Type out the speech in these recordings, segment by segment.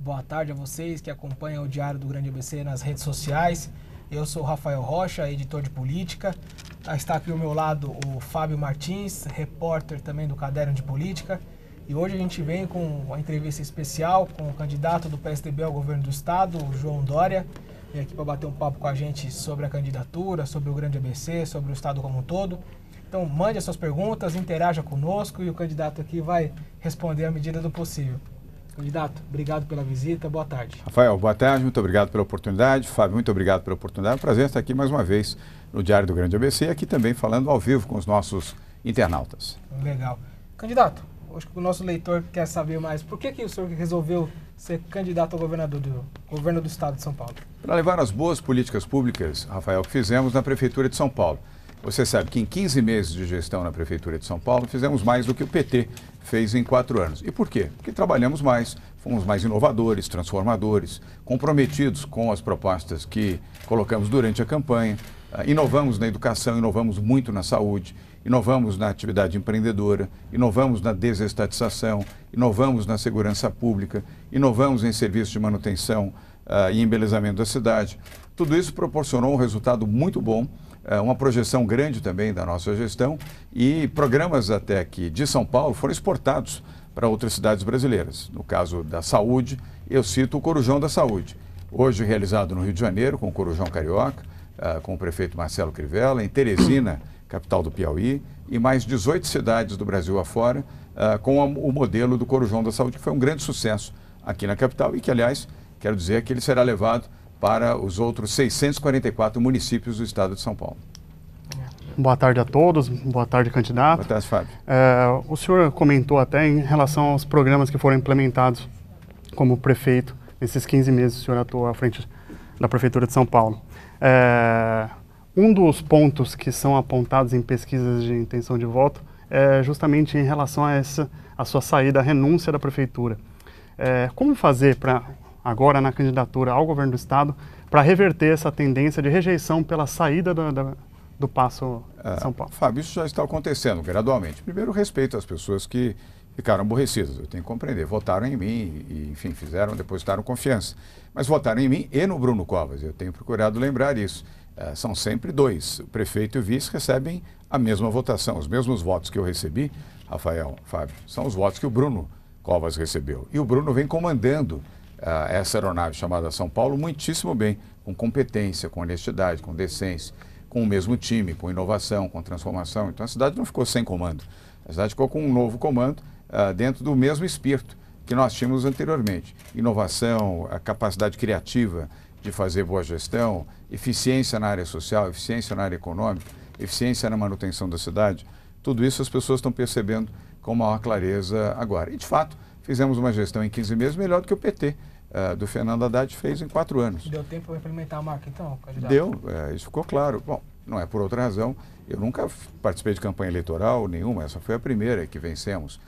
boa tarde a vocês que acompanham o Diário do Grande ABC nas redes sociais. Eu sou o Rafael Rocha, editor de política. Está aqui ao meu lado o Fábio Martins, repórter também do Caderno de Política. E hoje a gente vem com uma entrevista especial com o candidato do PSDB ao governo do estado, o João Dória. Vem aqui para bater um papo com a gente sobre a candidatura, sobre o Grande ABC, sobre o estado como um todo. Então mande as suas perguntas, interaja conosco e o candidato aqui vai responder à medida do possível. Candidato, obrigado pela visita, boa tarde. Rafael, boa tarde, muito obrigado pela oportunidade. Fábio, muito obrigado pela oportunidade. É um prazer estar aqui mais uma vez no Diário do Grande ABC e aqui também falando ao vivo com os nossos internautas. Legal. Candidato, acho que o nosso leitor quer saber mais. Por que o senhor resolveu ser candidato ao governador do governo do estado de São Paulo? Para levar as boas políticas públicas, Rafael, que fizemos na Prefeitura de São Paulo. Você sabe que em 15 meses de gestão na Prefeitura de São Paulo, fizemos mais do que o PT fez em 4 anos. E por quê? Porque trabalhamos mais, fomos mais inovadores, transformadores, comprometidos com as propostas que colocamos durante a campanha, inovamos na educação, inovamos muito na saúde, inovamos na atividade empreendedora, inovamos na desestatização, inovamos na segurança pública, inovamos em serviços de manutenção e embelezamento da cidade. Tudo isso proporcionou um resultado muito bom, uma projeção grande também da nossa gestão e programas até aqui de São Paulo foram exportados para outras cidades brasileiras. No caso da saúde, eu cito o Corujão da Saúde, hoje realizado no Rio de Janeiro com o Corujão Carioca, com o prefeito Marcelo Crivella, em Teresina, capital do Piauí, e mais 18 cidades do Brasil afora, com o modelo do Corujão da Saúde, que foi um grande sucesso aqui na capital e que, aliás, quero dizer que ele será levado para os outros 644 municípios do estado de São Paulo. Boa tarde a todos, boa tarde, candidato. Boa tarde, Fábio. O senhor comentou até em relação aos programas que foram implementados como prefeito nesses 15 meses que o senhor atuou à frente da Prefeitura de São Paulo. Um dos pontos que são apontados em pesquisas de intenção de voto é justamente em relação a sua saída, a renúncia da Prefeitura. Como fazer para agora na candidatura ao governo do estado, para reverter essa tendência de rejeição pela saída do Paço de São Paulo? Fábio, isso já está acontecendo gradualmente. Primeiro, respeito às pessoas que ficaram aborrecidas, eu tenho que compreender, votaram em mim e, enfim, depositaram confiança. Mas votaram em mim e no Bruno Covas, eu tenho procurado lembrar isso. São sempre dois, o prefeito e o vice recebem a mesma votação, os mesmos votos que eu recebi, Rafael, Fábio, são os votos que o Bruno Covas recebeu. E o Bruno vem comandando essa aeronave chamada São Paulo muitíssimo bem, com competência, com honestidade, com decência, com o mesmo time, com inovação, com transformação. Então a cidade não ficou sem comando, a cidade ficou com um novo comando dentro do mesmo espírito que nós tínhamos anteriormente. Inovação, a capacidade criativa de fazer boa gestão, eficiência na área social, eficiência na área econômica, eficiência na manutenção da cidade. Tudo isso as pessoas estão percebendo com maior clareza agora. E de fato, fizemos uma gestão em 15 meses melhor do que o PT do Fernando Haddad fez em 4 anos. Deu tempo para implementar a marca, então, candidato? Deu, isso ficou claro. Bom, não é por outra razão. Eu nunca participei de campanha eleitoral nenhuma, essa foi a primeira que vencemos.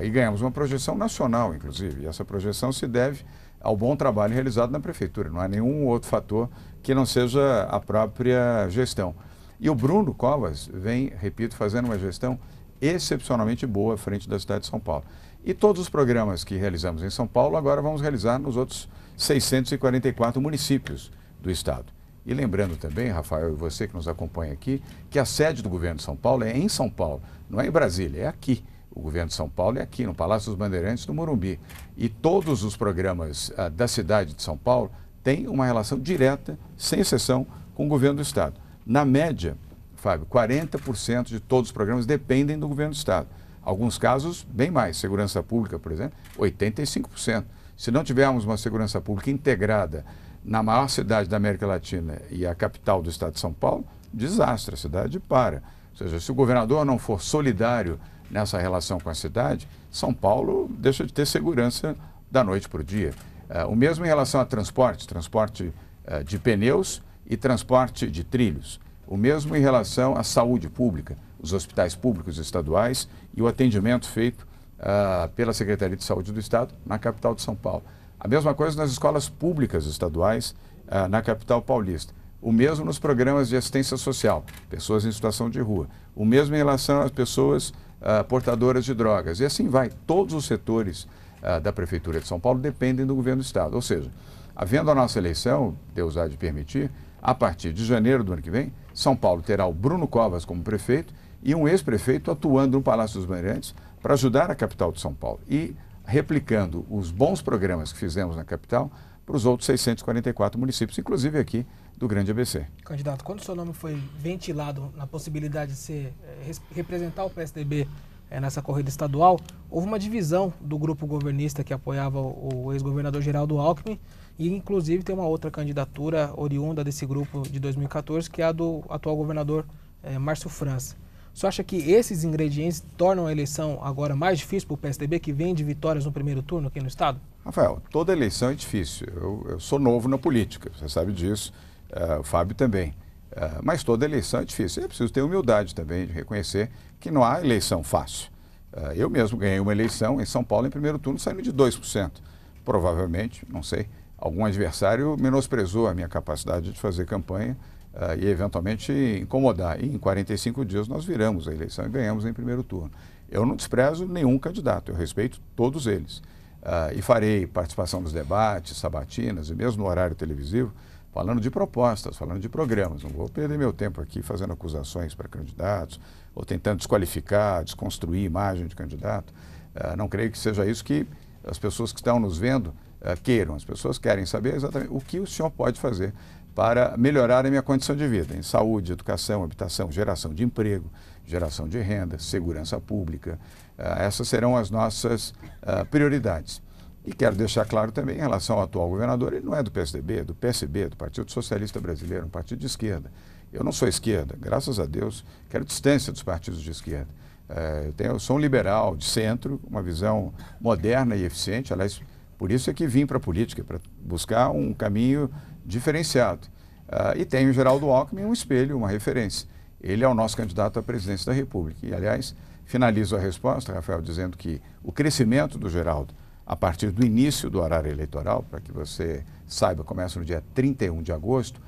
E ganhamos uma projeção nacional, inclusive. E essa projeção se deve ao bom trabalho realizado na Prefeitura. Não há nenhum outro fator que não seja a própria gestão. E o Bruno Covas vem, repito, fazendo uma gestão excepcionalmente boa à frente da cidade de São Paulo. E todos os programas que realizamos em São Paulo, agora vamos realizar nos outros 644 municípios do estado. E lembrando também, Rafael, e você que nos acompanha aqui, que a sede do governo de São Paulo é em São Paulo, não é em Brasília, é aqui. O governo de São Paulo é aqui, no Palácio dos Bandeirantes, no Morumbi. E todos os programas da cidade de São Paulo têm uma relação direta, sem exceção, com o governo do estado. Na média, Fábio, 40% de todos os programas dependem do governo do estado. Alguns casos, bem mais. Segurança pública, por exemplo, 85%. Se não tivermos uma segurança pública integrada na maior cidade da América Latina e a capital do estado de São Paulo, desastre, a cidade para. Ou seja, se o governador não for solidário nessa relação com a cidade, São Paulo deixa de ter segurança da noite para o dia. O mesmo em relação a transporte de pneus e transporte de trilhos. O mesmo em relação à saúde pública, os hospitais públicos estaduais e o atendimento feito pela Secretaria de Saúde do Estado na capital de São Paulo. A mesma coisa nas escolas públicas estaduais na capital paulista. O mesmo nos programas de assistência social, pessoas em situação de rua. O mesmo em relação às pessoas portadoras de drogas. E assim vai, todos os setores da Prefeitura de São Paulo dependem do governo do Estado. Ou seja, havendo a nossa eleição, Deus há de permitir, a partir de janeiro do ano que vem, São Paulo terá o Bruno Covas como prefeito e um ex-prefeito atuando no Palácio dos Bandeirantes para ajudar a capital de São Paulo e replicando os bons programas que fizemos na capital para os outros 644 municípios, inclusive aqui do Grande ABC. Candidato, quando o seu nome foi ventilado na possibilidade de representar o PSDB nessa corrida estadual, houve uma divisão do grupo governista que apoiava o ex-governador Geraldo Alckmin e inclusive tem uma outra candidatura oriunda desse grupo de 2014, que é a do atual governador Márcio França. Você acha que esses ingredientes tornam a eleição agora mais difícil para o PSDB, que vem de vitórias no primeiro turno aqui no Estado? Rafael, toda eleição é difícil. Eu sou novo na política, você sabe disso, o Fábio também. Mas toda eleição é difícil. É preciso ter humildade também de reconhecer que não há eleição fácil. Eu mesmo ganhei uma eleição em São Paulo em primeiro turno saindo de 2%. Provavelmente, não sei, algum adversário menosprezou a minha capacidade de fazer campanha e eventualmente incomodar. E em 45 dias nós viramos a eleição e ganhamos em primeiro turno. Eu não desprezo nenhum candidato, eu respeito todos eles. E farei participação nos debates, sabatinas e mesmo no horário televisivo, falando de propostas, falando de programas. Não vou perder meu tempo aqui fazendo acusações para candidatos ou tentando desqualificar, desconstruir imagem de candidato. Não creio que seja isso que as pessoas que estão nos vendo queiram. As pessoas querem saber exatamente o que o senhor pode fazer para melhorar a minha condição de vida em saúde, educação, habitação, geração de emprego, geração de renda, segurança pública. Essas serão as nossas prioridades. E quero deixar claro também em relação ao atual governador, ele não é do PSDB, é do PSB, do Partido Socialista Brasileiro, um partido de esquerda. Eu não sou esquerda, graças a Deus, quero distância dos partidos de esquerda. Eu sou um liberal de centro, uma visão moderna e eficiente, aliás, por isso é que vim para a política, para buscar um caminho diferenciado. E tenho o Geraldo Alckmin um espelho, uma referência. Ele é o nosso candidato à presidência da República. E, aliás, finalizo a resposta, Rafael, dizendo que o crescimento do Geraldo, a partir do início do horário eleitoral, para que você saiba, começa no dia 31 de agosto,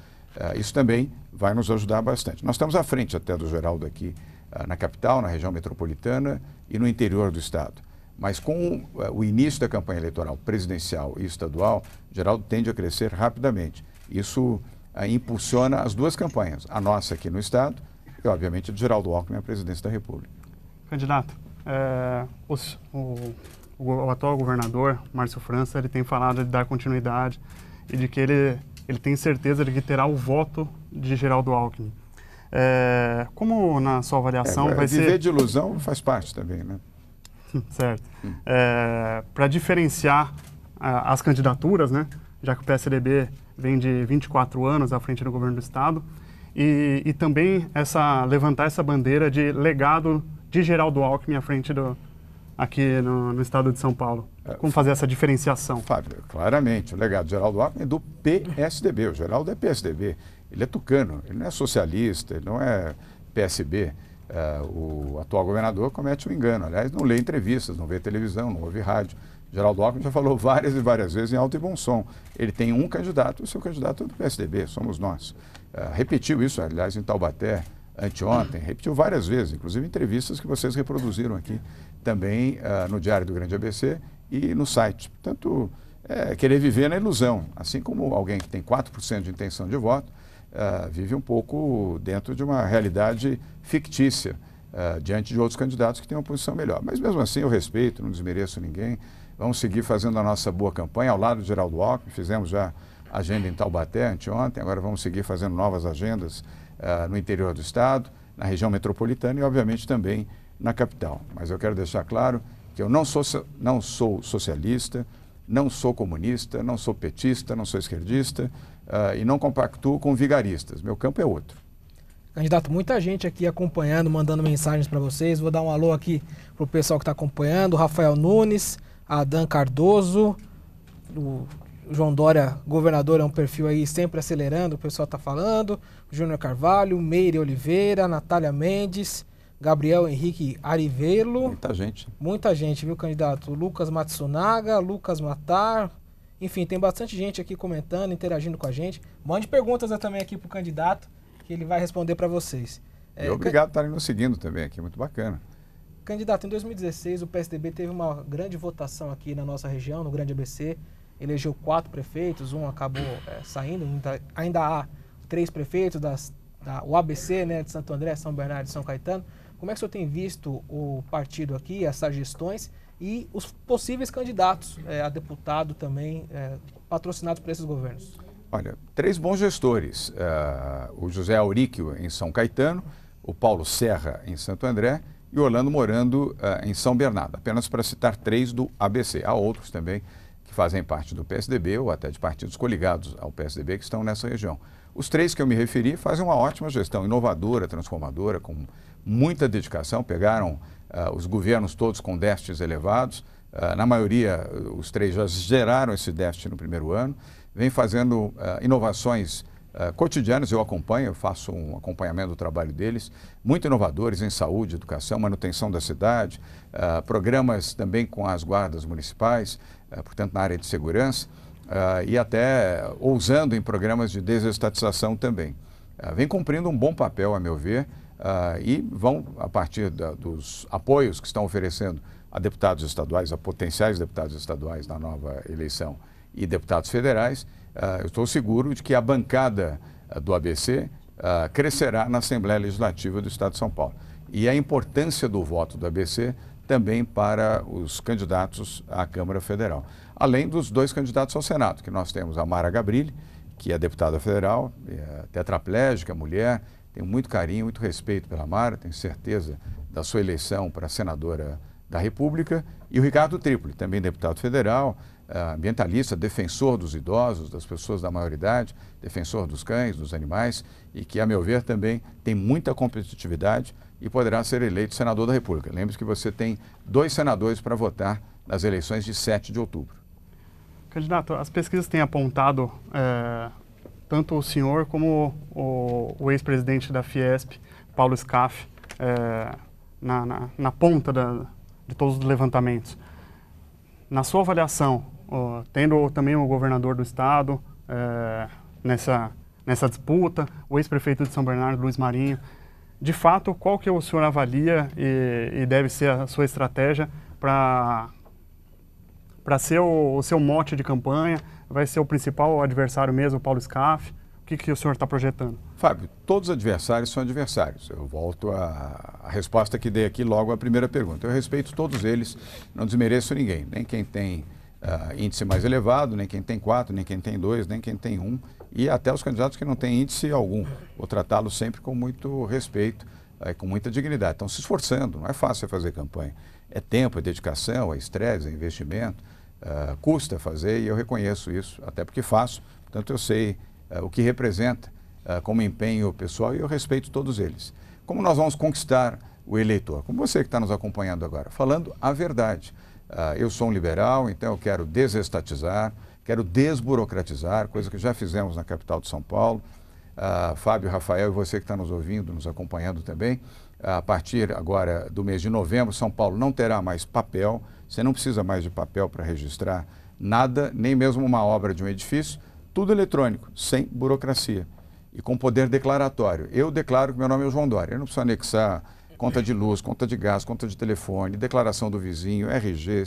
isso também vai nos ajudar bastante. Nós estamos à frente até do Geraldo aqui na capital, na região metropolitana e no interior do estado. Mas com o início da campanha eleitoral presidencial e estadual, Geraldo tende a crescer rapidamente. Isso impulsiona as duas campanhas, a nossa aqui no estado e, obviamente, a de Geraldo Alckmin à presidência da República. Candidato, o atual governador, Márcio França, ele tem falado de dar continuidade e de que ele tem certeza de que terá o voto de Geraldo Alckmin. Como na sua avaliação vai ser... Viver de ilusão faz parte também, né? Certo. Para diferenciar as candidaturas, né? Já que o PSDB vem de 24 anos à frente do governo do Estado, e também levantar essa bandeira de legado de Geraldo Alckmin à frente aqui no estado de São Paulo. Como fazer essa diferenciação? Fábio, claramente, o legado de Geraldo Alckmin é do PSDB. O Geraldo é PSDB. Ele é tucano, ele não é socialista, ele não é PSB. O atual governador comete um engano. Aliás, não lê entrevistas, não vê televisão, não ouve rádio. Geraldo Alckmin já falou várias e várias vezes em alto e bom som. Ele tem um candidato, o seu candidato é do PSDB, somos nós. Repetiu isso, aliás, em Taubaté, anteontem, repetiu várias vezes, inclusive entrevistas que vocês reproduziram aqui também no Diário do Grande ABC e no site. Portanto, querer viver na ilusão, assim como alguém que tem 4% de intenção de voto, vive um pouco dentro de uma realidade fictícia, diante de outros candidatos que têm uma posição melhor. Mas mesmo assim eu respeito, não desmereço ninguém, vamos seguir fazendo a nossa boa campanha ao lado de Geraldo Alckmin, fizemos já agenda em Taubaté anteontem, agora vamos seguir fazendo novas agendas no interior do estado, na região metropolitana e obviamente também na capital. Mas eu quero deixar claro que eu não sou socialista, não sou comunista, não sou petista, não sou esquerdista e não compactuo com vigaristas. Meu campo é outro. Candidato, muita gente aqui acompanhando, mandando mensagens para vocês. Vou dar um alô aqui para o pessoal que está acompanhando. Rafael Nunes, Adan Cardoso, o João Dória, governador, é um perfil aí sempre acelerando, o pessoal está falando. Júnior Carvalho, Meire Oliveira, Natália Mendes, Gabriel Henrique Arivelo. Muita gente, viu, candidato? Lucas Matsunaga, Lucas Matar. Enfim, tem bastante gente aqui comentando, interagindo com a gente. Mande perguntas também aqui para o candidato, que ele vai responder para vocês. E obrigado por estarem nos seguindo também aqui, muito bacana. Candidato, em 2016 o PSDB teve uma grande votação aqui na nossa região, no Grande ABC, elegeu 4 prefeitos, um acabou saindo, ainda há 3 prefeitos, o ABC, né, de Santo André, São Bernardo e São Caetano. Como é que o senhor tem visto o partido aqui, essas gestões e os possíveis candidatos a deputado também patrocinados por esses governos? Olha, 3 bons gestores, o José Auríquio em São Caetano, o Paulo Serra em Santo André e o Orlando Morando em São Bernardo, apenas para citar 3 do ABC. Há outros também que fazem parte do PSDB ou até de partidos coligados ao PSDB que estão nessa região. Os 3 que eu me referi fazem uma ótima gestão, inovadora, transformadora, com muita dedicação, pegaram os governos todos com déficits elevados, na maioria os 3 já geraram esse déficit no primeiro ano, vem fazendo inovações cotidianas, eu acompanho, eu faço um acompanhamento do trabalho deles, muito inovadores em saúde, educação, manutenção da cidade, programas também com as guardas municipais, portanto na área de segurança, e até ousando em programas de desestatização também. Vem cumprindo um bom papel, a meu ver, e vão, a partir dos apoios que estão oferecendo a deputados estaduais, a potenciais deputados estaduais na nova eleição e deputados federais, eu estou seguro de que a bancada do ABC crescerá na Assembleia Legislativa do Estado de São Paulo. E a importância do voto do ABC também para os candidatos à Câmara Federal. Além dos 2 candidatos ao Senado, que nós temos a Mara Gabrilli, que é deputada federal, tetraplégica, mulher, tenho muito carinho, muito respeito pela Mara, tenho certeza da sua eleição para senadora da República, e o Ricardo Tripoli, também deputado federal, ambientalista, defensor dos idosos, das pessoas da maioridade, defensor dos cães, dos animais, e que, a meu ver, também tem muita competitividade e poderá ser eleito senador da República. Lembre-se que você tem 2 senadores para votar nas eleições de 7 de outubro. Candidato, as pesquisas têm apontado tanto o senhor como o ex-presidente da Fiesp, Paulo Scaff, na ponta de todos os levantamentos. Na sua avaliação, tendo também o governador do estado nessa disputa, o ex-prefeito de São Bernardo, Luiz Marinho, de fato, qual que o senhor avalia e deve ser a sua estratégia para ser o seu mote de campanha? Vai ser o principal adversário mesmo, o Paulo Scaff? O que o senhor está projetando? Fábio, todos os adversários são adversários. Eu volto à resposta que dei aqui logo à primeira pergunta. Eu respeito todos eles, não desmereço ninguém, nem quem tem índice mais elevado, nem quem tem 4, nem quem tem 2, nem quem tem 1, e até os candidatos que não têm índice algum. Vou tratá-los sempre com muito respeito, com muita dignidade. Estão se esforçando, não é fácil fazer campanha. É tempo, é dedicação, é estresse, é investimento, custa fazer, e eu reconheço isso, até porque faço, portanto eu sei o que representa como empenho pessoal, e eu respeito todos eles. Como nós vamos conquistar o eleitor? Como você que está nos acompanhando agora, falando a verdade. Eu sou um liberal, então eu quero desestatizar, quero desburocratizar, coisa que já fizemos na capital de São Paulo. Fábio, Rafael e você que está nos ouvindo, nos acompanhando também, a partir agora do mês de novembro, São Paulo não terá mais papel, você não precisa mais de papel para registrar nada, nem mesmo uma obra de um edifício, tudo eletrônico, sem burocracia e com poder declaratório. Eu declaro que meu nome é João Dória, eu não preciso anexar conta de luz, conta de gás, conta de telefone, declaração do vizinho, RG,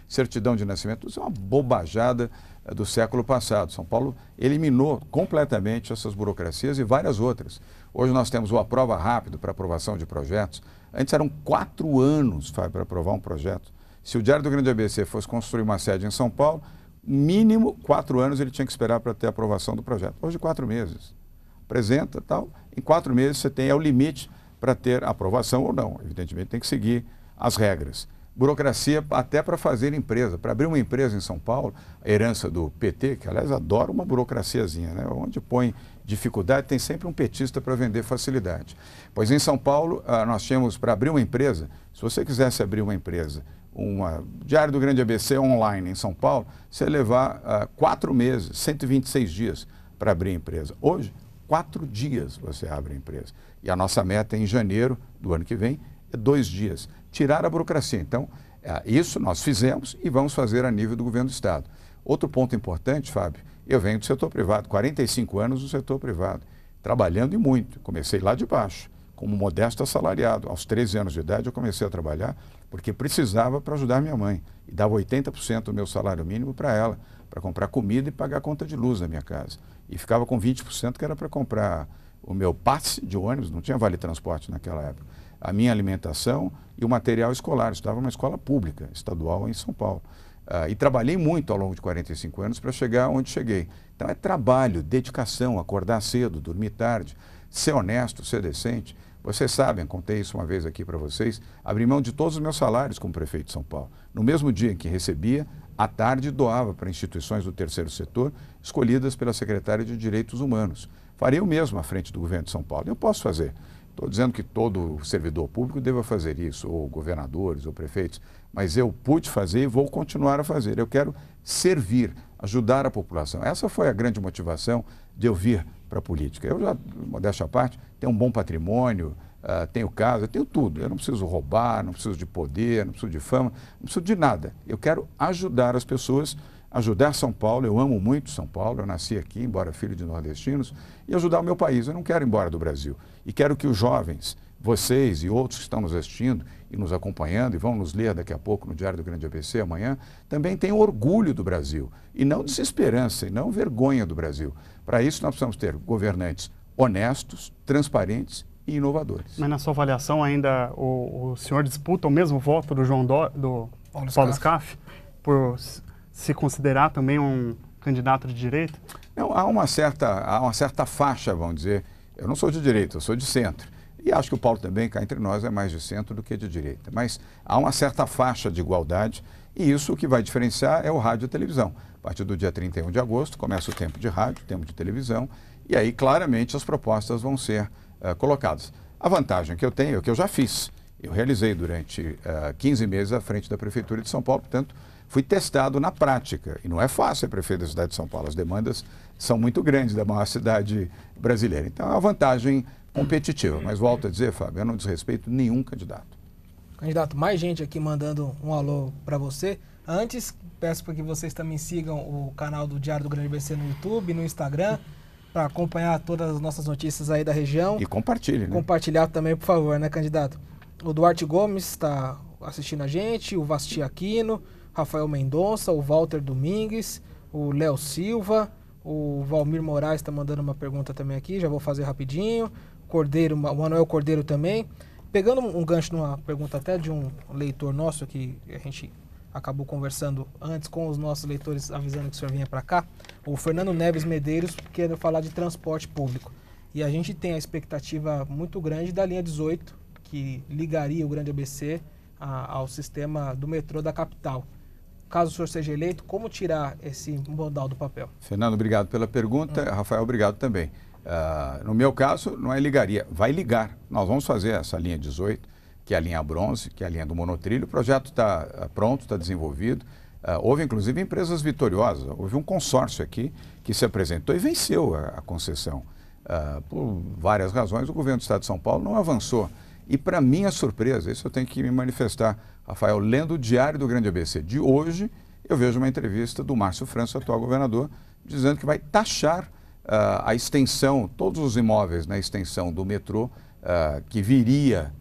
certidão de nascimento, isso é uma bobajada do século passado. São Paulo eliminou completamente essas burocracias e várias outras. Hoje nós temos o Aprova Rápido para aprovação de projetos. Antes eram 4 anos, Fábio, para aprovar um projeto. Se o Diário do Grande ABC fosse construir uma sede em São Paulo, mínimo 4 anos ele tinha que esperar para ter a aprovação do projeto. Hoje 4 meses. Apresenta, tal, em 4 meses você tem o limite para ter aprovação ou não. Evidentemente tem que seguir as regras. Burocracia até para fazer empresa. Para abrir uma empresa em São Paulo, a herança do PT, que aliás adora uma burocraciazinha, né? Onde põe dificuldade, tem sempre um petista para vender facilidade. Pois em São Paulo, nós tínhamos para abrir uma empresa, se você quisesse abrir uma empresa, Diário do Grande ABC online em São Paulo, você ia levar 4 meses, 126 dias para abrir a empresa. Hoje, 4 dias você abre a empresa. E a nossa meta em janeiro do ano que vem é 2 dias. Tirar a burocracia. Então, isso nós fizemos e vamos fazer a nível do governo do Estado. Outro ponto importante, Fábio, eu venho do setor privado, 45 anos no setor privado, trabalhando e muito. Comecei lá de baixo, como modesto assalariado. Aos 13 anos de idade eu comecei a trabalhar porque precisava para ajudar minha mãe. E dava 80% do meu salário mínimo para ela, para comprar comida e pagar a conta de luz da minha casa. E ficava com 20% que era para comprar o meu passe de ônibus, não tinha vale transporte naquela época, a minha alimentação e o material escolar. Eu estudava numa escola pública, estadual em São Paulo. E trabalhei muito ao longo de 45 anos para chegar onde cheguei. Então é trabalho, dedicação, acordar cedo, dormir tarde, ser honesto, ser decente. Vocês sabem, contei isso uma vez aqui para vocês, abri mão de todos os meus salários como prefeito de São Paulo. No mesmo dia em que recebia, à tarde doava para instituições do terceiro setor, escolhidas pela secretária de Direitos Humanos. Faria o mesmo à frente do governo de São Paulo. Eu posso fazer. Estou dizendo que todo servidor público deva fazer isso, ou governadores, ou prefeitos, mas eu pude fazer e vou continuar a fazer. Eu quero servir, ajudar a população. Essa foi a grande motivação de eu vir para a política. Eu já, modéstia à parte, tenho um bom patrimônio, tenho casa, tenho tudo. Eu não preciso roubar, não preciso de poder, não preciso de fama, não preciso de nada. Eu quero ajudar as pessoas, ajudar São Paulo. Eu amo muito São Paulo, eu nasci aqui, embora filho de nordestinos, e ajudar o meu país. Eu não quero ir embora do Brasil. E quero que os jovens, vocês e outros que estão nos assistindo e nos acompanhando e vão nos ler daqui a pouco no Diário do Grande ABC amanhã, também tenham orgulho do Brasil e não desesperança e não vergonha do Brasil. Para isso nós precisamos ter governantes honestos, transparentes e inovadores. Mas na sua avaliação ainda o senhor disputa o mesmo voto do do Paulo Scaff por se considerar também um candidato de direita? Não, há uma certa faixa, vamos dizer. Eu não sou de direita, eu sou de centro. E acho que o Paulo também, cá entre nós, é mais de centro do que de direita. Mas há uma certa faixa de igualdade e isso o que vai diferenciar é o rádio e a televisão. A partir do dia 31 de agosto começa o tempo de rádio, tempo de televisão e aí claramente as propostas vão ser colocadas. A vantagem que eu tenho é o que eu já fiz. Eu realizei durante 15 meses à frente da Prefeitura de São Paulo, portanto, fui testado na prática. E não é fácil ser prefeito da cidade de São Paulo. As demandas são muito grandes da maior cidade brasileira. Então, é uma vantagem competitiva. Mas volto a dizer, Fábio, eu não desrespeito nenhum candidato. Candidato, mais gente aqui mandando um alô para você. Antes, peço para que vocês também sigam o canal do Diário do Grande ABC no YouTube, no Instagram, para acompanhar todas as nossas notícias aí da região. E compartilhe, né? Compartilhar também, por favor, né, candidato? O Duarte Gomes está assistindo a gente, o Vasti Aquino, Rafael Mendonça, o Walter Domingues, o Léo Silva, o Valmir Moraes está mandando uma pergunta também aqui, já vou fazer rapidinho. Cordeiro, o Manuel Cordeiro também. Pegando um gancho numa pergunta até de um leitor nosso, que a gente acabou conversando antes com os nossos leitores, avisando que o senhor vinha para cá, o Fernando Neves Medeiros quer falar de transporte público. E a gente tem a expectativa muito grande da linha 18, que ligaria o Grande ABC ao sistema do metrô da capital. Caso o senhor seja eleito, como tirar esse modal do papel? Fernando, obrigado pela pergunta. Rafael, obrigado também. No meu caso, não é ligaria, vai ligar. Nós vamos fazer essa linha 18, que é a linha bronze, que é a linha do monotrilho. O projeto está pronto, está desenvolvido. Houve, inclusive, empresas vitoriosas. Houve um consórcio aqui que se apresentou e venceu a concessão. Por várias razões, o governo do Estado de São Paulo não avançou. E, para minha surpresa, isso eu tenho que me manifestar, Rafael, lendo o Diário do Grande ABC de hoje, eu vejo uma entrevista do Márcio França, atual governador, dizendo que vai taxar a extensão, todos os imóveis na extensão do metrô, que viria,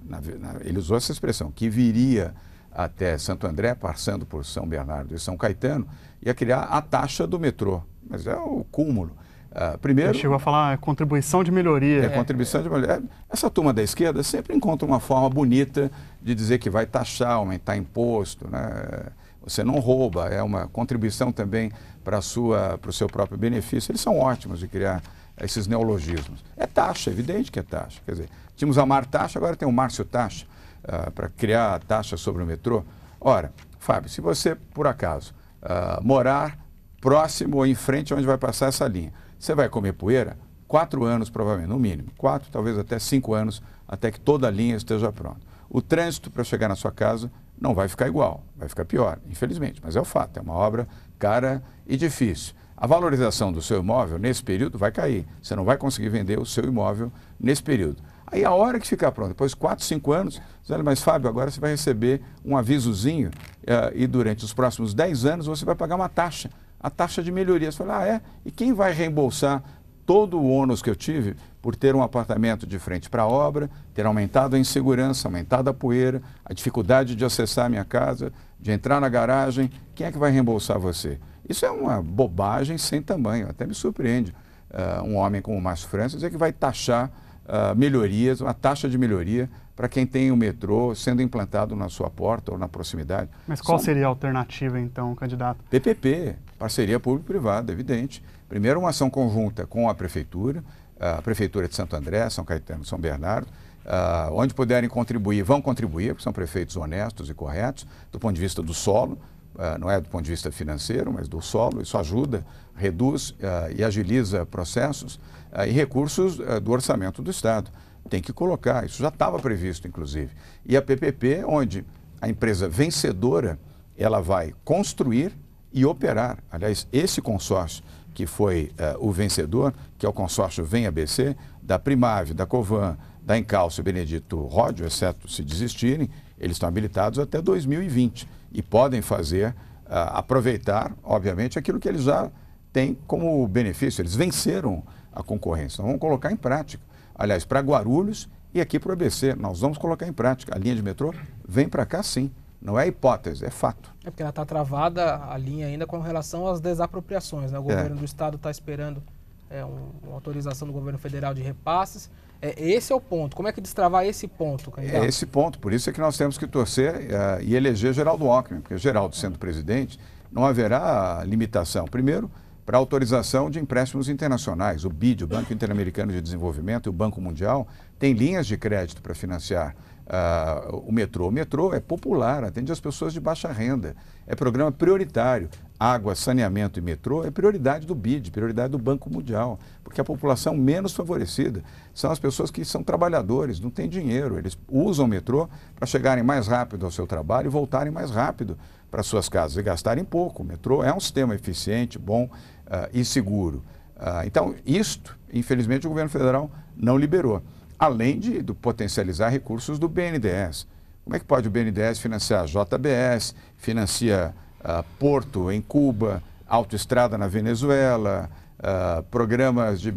ele usou essa expressão, que viria até Santo André, passando por São Bernardo e São Caetano, ia criar a taxa do metrô. Mas é o cúmulo. Primeiro, chegou a falar contribuição de melhoria. Contribuição de melhoria. Essa turma da esquerda sempre encontra uma forma bonita de dizer que vai taxar, aumentar imposto, né? Você não rouba, é uma contribuição também para o seu próprio benefício. Eles são ótimos de criar esses neologismos. É taxa, é evidente que é taxa. Quer dizer, tínhamos a Mar Taxa, agora tem o Márcio Taxa, para criar a taxa sobre o metrô. Ora, Fábio, se você, por acaso, morar próximo ou em frente onde vai passar essa linha, você vai comer poeira 4 anos, provavelmente, no mínimo. 4, talvez até 5 anos, até que toda a linha esteja pronta. O trânsito para chegar na sua casa não vai ficar igual, vai ficar pior, infelizmente. Mas é o fato, é uma obra cara e difícil. A valorização do seu imóvel nesse período vai cair. Você não vai conseguir vender o seu imóvel nesse período. Aí a hora que ficar pronto, depois de 4, 5 anos, você olha, mas Fábio, agora você vai receber um avisozinho e durante os próximos 10 anos você vai pagar uma taxa, a taxa de melhoria. Você fala, E quem vai reembolsar todo o ônus que eu tive por ter um apartamento de frente para a obra, ter aumentado a insegurança, aumentado a poeira, a dificuldade de acessar a minha casa, de entrar na garagem. Quem é que vai reembolsar você? Isso é uma bobagem sem tamanho. Até me surpreende um homem como o Márcio França dizer que vai taxar melhorias, uma taxa de melhoria para quem tem o metrô sendo implantado na sua porta ou na proximidade. Mas qual seria a alternativa, então, candidato? PPP, parceria público-privada, evidente. Primeiro, uma ação conjunta com a Prefeitura de Santo André, São Caetano, São Bernardo, onde puderem contribuir, vão contribuir, porque são prefeitos honestos e corretos, do ponto de vista do solo, não é do ponto de vista financeiro, mas do solo. Isso ajuda, reduz e agiliza processos e recursos do orçamento do Estado. Tem que colocar, isso já estava previsto, inclusive. E a PPP, onde a empresa vencedora, ela vai construir e operar. Aliás, esse consórcio que foi o vencedor, que é o consórcio Vem ABC, da Primave, da Covan, da Encalço e Benedito Ródio, exceto se desistirem, eles estão habilitados até 2020 e podem fazer, aproveitar, obviamente, aquilo que eles já têm como benefício. Eles venceram a concorrência. Então, vamos colocar em prática. Aliás, para Guarulhos e aqui para o ABC, nós vamos colocar em prática. A linha de metrô vem para cá, sim. Não é hipótese, é fato. É porque ela está travada, a linha ainda, com relação às desapropriações, né? O governo do Estado está esperando uma autorização do governo federal de repasses. Esse é o ponto. Como é que destravar esse ponto, candidato? É esse ponto. Por isso é que nós temos que torcer e eleger Geraldo Alckmin, porque Geraldo, sendo presidente, não haverá limitação. Primeiro, para autorização de empréstimos internacionais. O BID, o Banco Interamericano de Desenvolvimento, e o Banco Mundial têm linhas de crédito para financiar o metrô. O metrô é popular, atende as pessoas de baixa renda. É programa prioritário. Água, saneamento e metrô é prioridade do BID, prioridade do Banco Mundial, porque a população menos favorecida são as pessoas que são trabalhadores, não têm dinheiro. Eles usam o metrô para chegarem mais rápido ao seu trabalho e voltarem mais rápido para suas casas e gastarem pouco. O metrô é um sistema eficiente, bom e seguro. Então, isto, infelizmente, o governo federal não liberou. Além de potencializar recursos do BNDES. Como é que pode o BNDES financiar JBS, financia porto em Cuba, autoestrada na Venezuela, programas de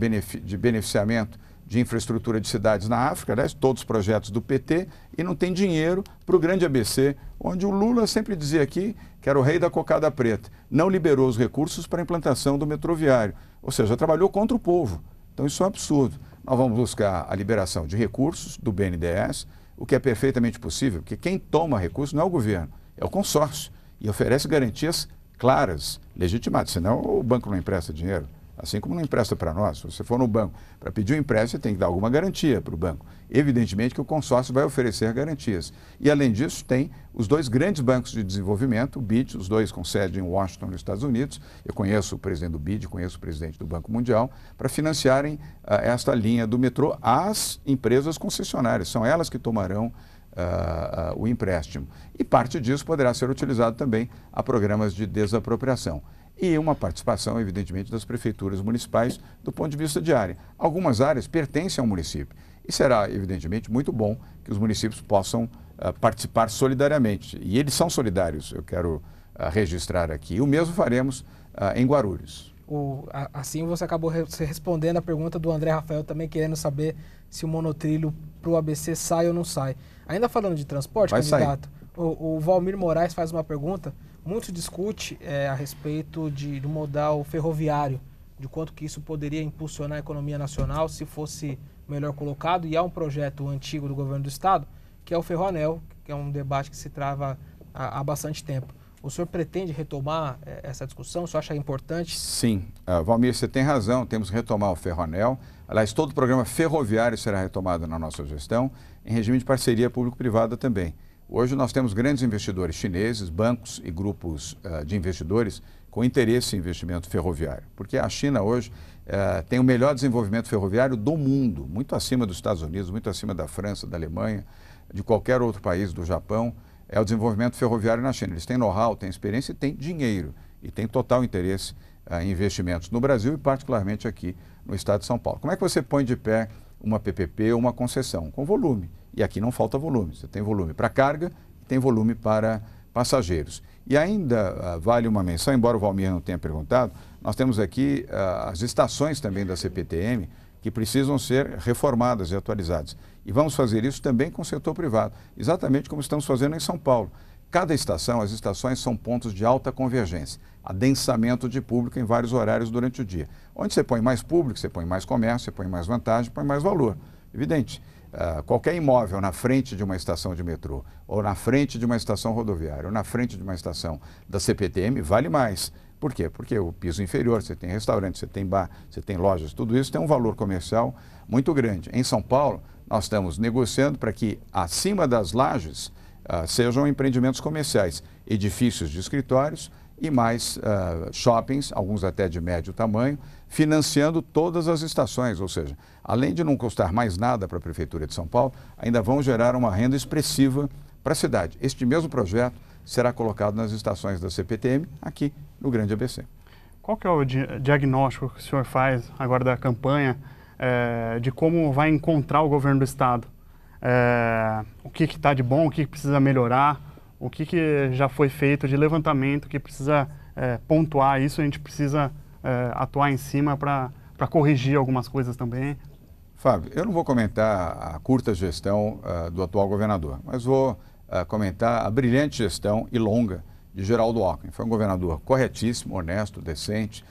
beneficiamento de infraestrutura de cidades na África, aliás, todos os projetos do PT, e não tem dinheiro para o grande ABC, onde o Lula sempre dizia aqui que era o rei da cocada preta. Não liberou os recursos para a implantação do metroviário, ou seja, trabalhou contra o povo. Então isso é um absurdo. Nós vamos buscar a liberação de recursos do BNDES, o que é perfeitamente possível, porque quem toma recursos não é o governo, é o consórcio, e oferece garantias claras, legitimadas, senão o banco não empresta dinheiro, assim como não empresta para nós. Se você for no banco para pedir um empréstimo, você tem que dar alguma garantia para o banco. Evidentemente que o consórcio vai oferecer garantias. E, além disso, tem os dois grandes bancos de desenvolvimento, o BID, os dois com sede em Washington, nos Estados Unidos. Eu conheço o presidente do BID, conheço o presidente do Banco Mundial, para financiarem esta linha do metrô às empresas concessionárias. São elas que tomarão o empréstimo. E parte disso poderá ser utilizado também a programas de desapropriação. E uma participação, evidentemente, das prefeituras municipais do ponto de vista de área. Algumas áreas pertencem ao município e será, evidentemente, muito bom que os municípios possam participar solidariamente. E eles são solidários, eu quero registrar aqui. O mesmo faremos em Guarulhos. Assim você acabou respondendo a pergunta do André Rafael, também querendo saber se o monotrilho para o ABC sai ou não sai. Ainda falando de transporte, vai candidato, o Valmir Moraes faz uma pergunta. Muito discute a respeito do modal ferroviário, de quanto que isso poderia impulsionar a economia nacional se fosse melhor colocado, e há um projeto antigo do governo do Estado, que é o Ferroanel, que é um debate que se trava há bastante tempo. O senhor pretende retomar essa discussão? O senhor acha importante? Sim. Valmir, você tem razão, temos que retomar o Ferroanel. Aliás, todo o programa ferroviário será retomado na nossa gestão, em regime de parceria público-privada também. Hoje nós temos grandes investidores chineses, bancos e grupos de investidores com interesse em investimento ferroviário, porque a China hoje tem o melhor desenvolvimento ferroviário do mundo, muito acima dos Estados Unidos, muito acima da França, da Alemanha, de qualquer outro país, do Japão. É o desenvolvimento ferroviário na China. Eles têm know-how, têm experiência e têm dinheiro, e têm total interesse em investimentos no Brasil e particularmente aqui no estado de São Paulo. Como é que você põe de pé uma PPP ou uma concessão? Com volume. E aqui não falta volume. Você tem volume para carga e tem volume para passageiros. E ainda vale uma menção, embora o Valmir não tenha perguntado, nós temos aqui as estações também da CPTM, que precisam ser reformadas e atualizadas. E vamos fazer isso também com o setor privado, exatamente como estamos fazendo em São Paulo. Cada estação, as estações são pontos de alta convergência, adensamento de público em vários horários durante o dia. Onde você põe mais público, você põe mais comércio, você põe mais vantagem, põe mais valor. Evidente. Qualquer imóvel na frente de uma estação de metrô, ou na frente de uma estação rodoviária, ou na frente de uma estação da CPTM, vale mais. Por quê? Porque o piso inferior, você tem restaurante, você tem bar, você tem lojas, tudo isso tem um valor comercial muito grande. Em São Paulo, nós estamos negociando para que acima das lajes sejam empreendimentos comerciais, edifícios de escritórios e mais shoppings, alguns até de médio tamanho, financiando todas as estações, ou seja, além de não custar mais nada para a Prefeitura de São Paulo, ainda vão gerar uma renda expressiva para a cidade. Este mesmo projeto será colocado nas estações da CPTM, aqui no Grande ABC. Qual que é o diagnóstico que o senhor faz agora da campanha de como vai encontrar o governo do Estado? O que está de bom, o que precisa melhorar, o que já foi feito de levantamento, que precisa pontuar isso, a gente precisa atuar em cima para corrigir algumas coisas também. Fábio, eu não vou comentar a curta gestão do atual governador, mas vou comentar a brilhante gestão e longa de Geraldo Alckmin. Foi um governador corretíssimo, honesto, decente,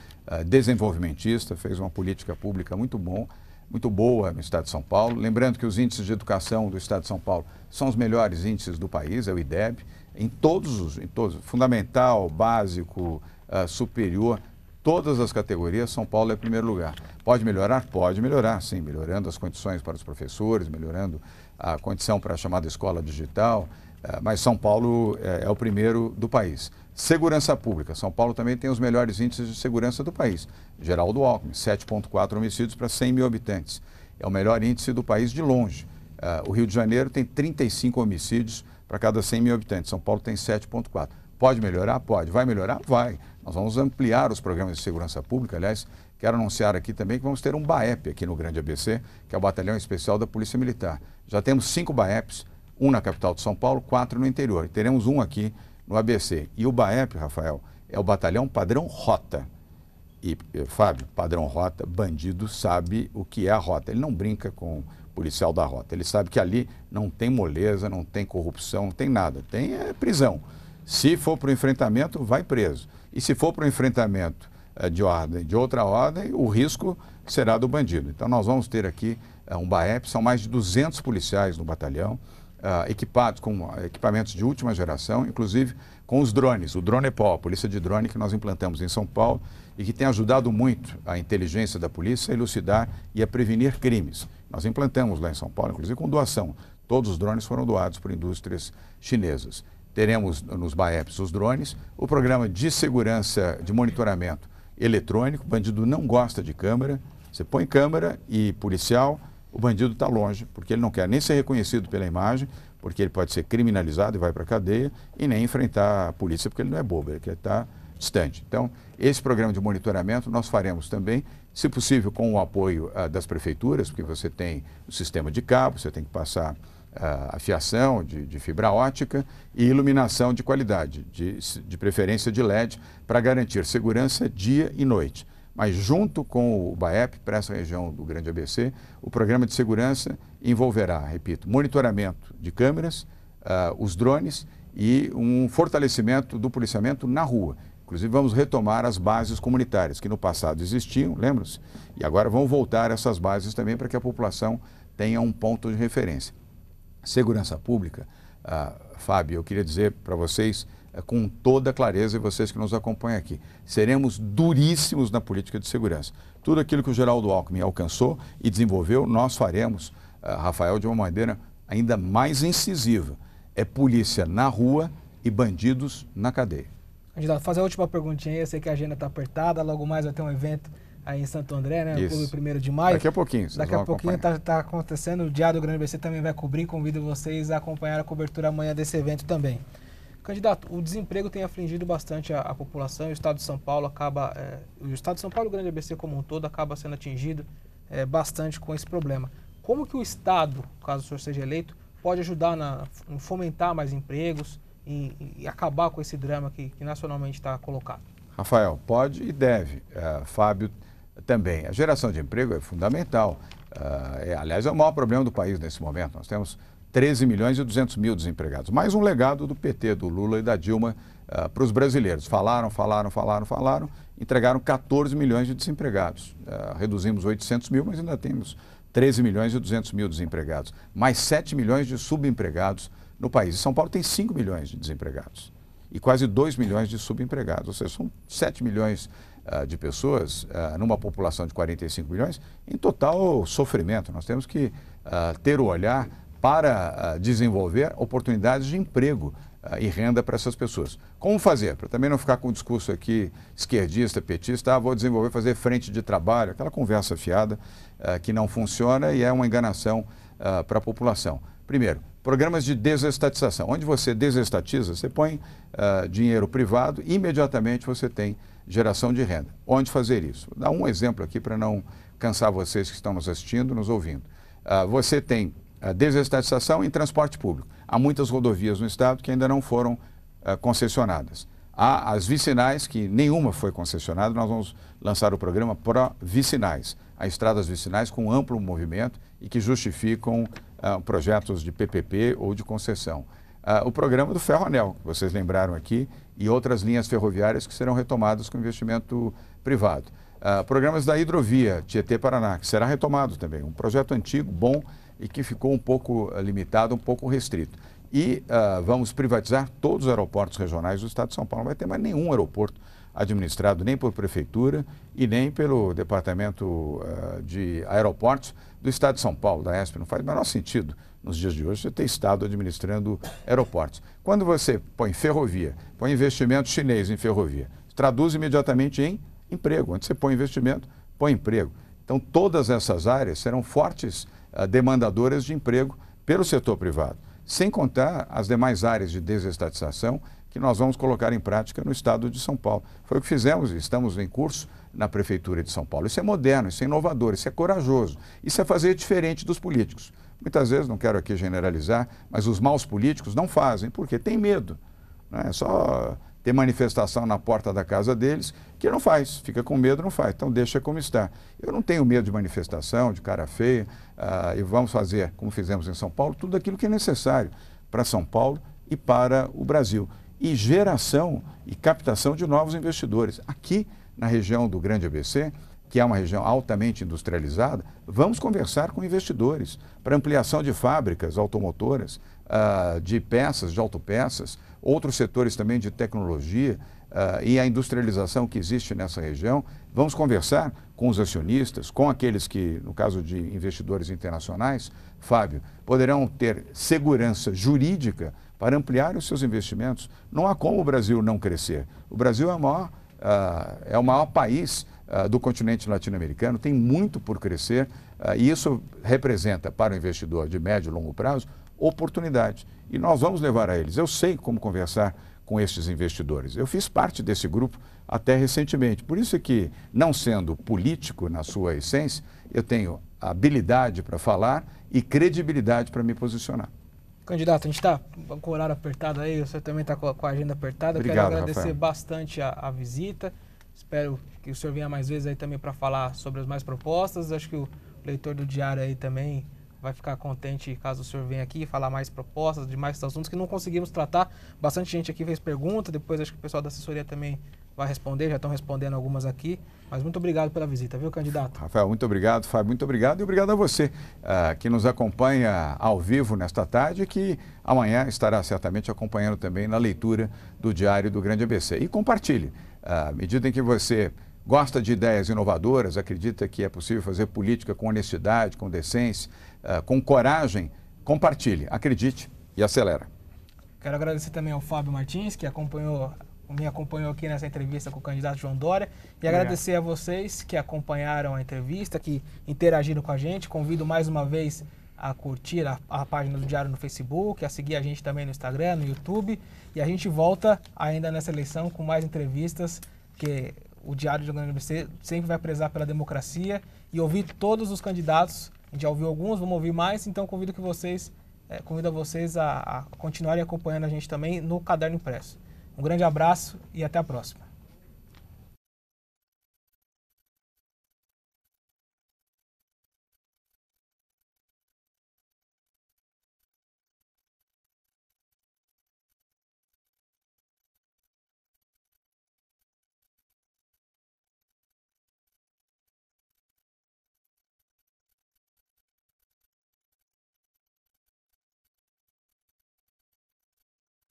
desenvolvimentista, fez uma política pública muito boa no estado de São Paulo. Lembrando que os índices de educação do estado de São Paulo são os melhores índices do país, é o IDEB, em todos, fundamental, básico, superior, todas as categorias, São Paulo é primeiro lugar. Pode melhorar? Pode melhorar, sim, melhorando as condições para os professores, melhorando a condição para a chamada escola digital, mas São Paulo é o primeiro do país. Segurança pública, São Paulo também tem os melhores índices de segurança do país. Geraldo Alckmin, 7,4 homicídios para 100 mil habitantes. É o melhor índice do país de longe. O Rio de Janeiro tem 35 homicídios para cada 100 mil habitantes. São Paulo tem 7,4. Pode melhorar? Pode. Vai melhorar? Vai. Nós vamos ampliar os programas de segurança pública. Aliás, quero anunciar aqui também que vamos ter um BAEP aqui no Grande ABC, que é o Batalhão Especial da Polícia Militar. Já temos 5 BAEPs, um na capital de São Paulo, 4 no interior. E teremos um aqui no ABC. E o BAEP, Rafael, é o Batalhão Padrão Rota. E, Fábio, padrão rota, bandido sabe o que é a rota. Ele não brinca com o policial da rota. Ele sabe que ali não tem moleza, não tem corrupção, não tem nada. Tem prisão. Se for para o enfrentamento, vai preso. E se for para o enfrentamento de outra ordem, o risco será do bandido. Então nós vamos ter aqui um BAEP, são mais de 200 policiais no batalhão, equipados com equipamentos de última geração, inclusive com os drones, o Dronepol, a polícia de drone que nós implantamos em São Paulo e que tem ajudado muito a inteligência da polícia a elucidar e a prevenir crimes. Nós implantamos lá em São Paulo, inclusive com doação. Todos os drones foram doados por indústrias chinesas. Teremos nos BAEPs os drones, o programa de segurança, de monitoramento eletrônico. O bandido não gosta de câmera, você põe câmera e policial, o bandido está longe, porque ele não quer nem ser reconhecido pela imagem, porque ele pode ser criminalizado e vai para a cadeia, e nem enfrentar a polícia, porque ele não é bobo, ele quer estar distante. Então, esse programa de monitoramento nós faremos também, se possível com o apoio das prefeituras, porque você tem o sistema de cabo, você tem que passar a fiação de fibra ótica e iluminação de qualidade, de preferência de LED, para garantir segurança dia e noite. Mas junto com o BAEP, para essa região do Grande ABC, o programa de segurança envolverá, repito, monitoramento de câmeras, os drones e um fortalecimento do policiamento na rua. Inclusive vamos retomar as bases comunitárias, que no passado existiam, lembram-se? E agora vão voltar essas bases também para que a população tenha um ponto de referência. Segurança pública, Fábio, eu queria dizer para vocês com toda clareza, e vocês que nos acompanham aqui, seremos duríssimos na política de segurança. Tudo aquilo que o Geraldo Alckmin alcançou e desenvolveu, nós faremos, Rafael, de uma maneira ainda mais incisiva. É polícia na rua e bandidos na cadeia. Candidato, fazer a última perguntinha aí, eu sei que a agenda está apertada, logo mais vai ter um evento aí em Santo André, né, no Clube 1º de Maio. Daqui a pouquinho, vocês Daqui a pouquinho está acontecendo, o Diário do Grande ABC também vai cobrir, convido vocês a acompanhar a cobertura amanhã desse evento também. Candidato, o desemprego tem afligido bastante a população e o Estado de São Paulo acaba, o Estado de São Paulo e o Grande ABC como um todo acaba sendo atingido bastante com esse problema. Como que o Estado, caso o senhor seja eleito, pode ajudar em fomentar mais empregos e acabar com esse drama que nacionalmente está colocado? Rafael, pode e deve. Fábio também. A geração de emprego é fundamental. Aliás, é o maior problema do país nesse momento. Nós temos 13 milhões e 200 mil desempregados. Mais um legado do PT, do Lula e da Dilma para os brasileiros. Falaram, entregaram 14 milhões de desempregados. Reduzimos 800 mil, mas ainda temos 13 milhões e 200 mil desempregados. Mais 7 milhões de subempregados no país. E São Paulo tem 5 milhões de desempregados e quase 2 milhões de subempregados. Ou seja, são 7 milhões de pessoas numa população de 45 milhões em total sofrimento. Nós temos que ter o olhar para desenvolver oportunidades de emprego e renda para essas pessoas. Como fazer? Para também não ficar com um discurso aqui esquerdista, petista, vou desenvolver, fazer frente de trabalho, aquela conversa fiada que não funciona e é uma enganação para a população. Primeiro, programas de desestatização. Onde você desestatiza, você põe dinheiro privado e imediatamente você tem geração de renda. Onde fazer isso? Vou dar um exemplo aqui para não cansar vocês que estão nos assistindo, nos ouvindo. Você tem desestatização em transporte público. Há muitas rodovias no estado que ainda não foram concessionadas. Há as vicinais, que nenhuma foi concessionada. Nós vamos lançar o programa Pró-Vicinais. Há estradas vicinais com amplo movimento e que justificam projetos de PPP ou de concessão. O programa do Ferroanel, que vocês lembraram aqui, e outras linhas ferroviárias que serão retomadas com investimento privado. Programas da hidrovia Tietê-Paraná, que será retomado também. Um projeto antigo, bom, e que ficou um pouco limitado, um pouco restrito. E vamos privatizar todos os aeroportos regionais do estado de São Paulo. Não vai ter mais nenhum aeroporto administrado nem por prefeitura e nem pelo Departamento de Aeroportos do estado de São Paulo, da ESP. Não faz o menor sentido nos dias de hoje você ter estado administrando aeroportos. Quando você põe ferrovia, põe investimento chinês em ferrovia, traduz imediatamente em emprego. Onde você põe investimento, põe emprego. Então todas essas áreas serão fortes demandadoras de emprego pelo setor privado, sem contar as demais áreas de desestatização que nós vamos colocar em prática no estado de São Paulo. Foi o que fizemos e estamos em curso na Prefeitura de São Paulo. Isso é moderno, isso é inovador, isso é corajoso, isso é fazer diferente dos políticos. Muitas vezes, não quero aqui generalizar, mas os maus políticos não fazem, porque tem medo. Não é só ter manifestação na porta da casa deles, que não faz, fica com medo, não faz, então deixa como está. Eu não tenho medo de manifestação, de cara feia, e vamos fazer, como fizemos em São Paulo, tudo aquilo que é necessário para São Paulo e para o Brasil. E geração e captação de novos investidores. Aqui na região do Grande ABC, que é uma região altamente industrializada, vamos conversar com investidores para ampliação de fábricas automotoras, de peças, de autopeças, outros setores também de tecnologia e a industrialização que existe nessa região. Vamos conversar com os acionistas, com aqueles que, no caso de investidores internacionais, Fábio, poderão ter segurança jurídica para ampliar os seus investimentos. Não há como o Brasil não crescer. O Brasil é o maior país do continente latino-americano, tem muito por crescer e isso representa para o investidor de médio e longo prazo oportunidade. E nós vamos levar a eles. Eu sei como conversar com estes investidores. Eu fiz parte desse grupo até recentemente. Por isso é que, não sendo político na sua essência, eu tenho habilidade para falar e credibilidade para me posicionar. Candidato, a gente está com o horário apertado aí, você também está com a agenda apertada. Obrigado, quero agradecer Rafael. bastante a visita. Espero que o senhor venha mais vezes aí também para falar sobre as mais propostas. Acho que o leitor do Diário aí também vai ficar contente caso o senhor venha aqui falar mais propostas, de mais assuntos que não conseguimos tratar. Bastante gente aqui fez pergunta, depois acho que o pessoal da assessoria também vai responder, já estão respondendo algumas aqui. Mas muito obrigado pela visita, viu, candidato? Rafael, muito obrigado. Fábio, muito obrigado. E obrigado a você que nos acompanha ao vivo nesta tarde e que amanhã estará certamente acompanhando também na leitura do Diário do Grande ABC. E compartilhe. À medida em que você gosta de ideias inovadoras, acredita que é possível fazer política com honestidade, com decência, com coragem, compartilhe, acredite e acelera. Quero agradecer também ao Fábio Martins, que me acompanhou aqui nessa entrevista com o candidato João Dória. E agradecer a vocês que acompanharam a entrevista, que interagiram com a gente. Convido mais uma vez a curtir a página do Diário no Facebook, a seguir a gente também no Instagram, no YouTube. E a gente volta ainda nessa eleição com mais entrevistas, que o Diário do Grande ABC sempre vai prezar pela democracia e ouvir todos os candidatos. A gente já ouviu alguns, vamos ouvir mais, então convido a vocês a continuarem acompanhando a gente também no Caderno Impresso. Um grande abraço e até a próxima.